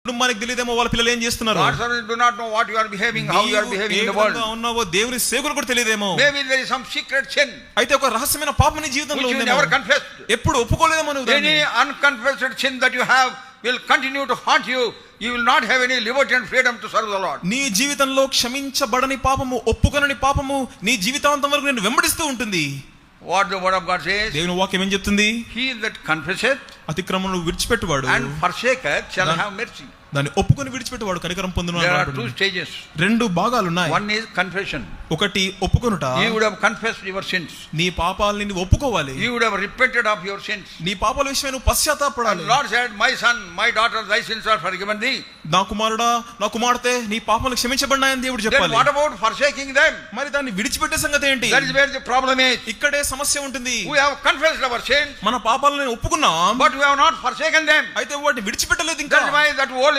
కుటుంబానికి తెలియదేమో వాళ్ళ పిల్లలు ఏం చేస్తున్నారు. God's servants do not know what you are behaving, how you are behaving in the world. ఉన్నావో దేవుని సేవకులు కూడా తెలియదేమో. Maybe there is some secret sin. అయితే ఒక రహస్యమైన పాపం నీ జీవితంలో which you ఉందేమో. never confessed. ఎప్పుడు ఒప్పుకోలేదేమో నువ్వు దాన్ని. Any unconfessed sin that you have will continue to haunt you. You will not have any liberty and freedom to serve the Lord. నీ జీవితంలో క్షమించబడని పాపము, ఒప్పుకొనని పాపము నీ జీవితాంతం వరకు నిన్ను వెంబడిస్తూ ఉంటుంది. What the word of God says? దేవుని వాక్యం ఏం చెప్తుంది? He that confesseth అతిక్రమమును విడిచిపెట్టువాడు and forsaketh shall have mercy. దాన్ని ఒప్పుకొని విడిచిపెట్టువాడు కనికరం పొందును. There are two stages. రెండు భాగాలు ఉన్నాయి. One is confession. ఒకటి ఒప్పుకొనుట. You would have confessed your sins. నీ పాపాలని నువ్వు ఒప్పుకోవాలి. You would have repented of your sins. నీ పాపాల విషయమై నువ్వు పశ్చాత్తాపపడాలి. Lord said, my son, my daughter, thy sins are forgiven thee. నా కుమారుడా, నా కుమార్తె, నీ పాపాలు క్షమించబడినాయని దేవుడు చెప్పాలి. Then what about forsaking them? మరి దాన్ని విడిచిపెట్టే సంగతి ఏంటి? That is where the problem is. ఇక్కడే సమస్య ఉంటుంది. We have confessed our sins, మన పాపాలను ఒప్పుకున్నాం, but we have not forsaken them. అయితే వాటిని విడిచిపెట్టలేదు ఇంకా. That is why that old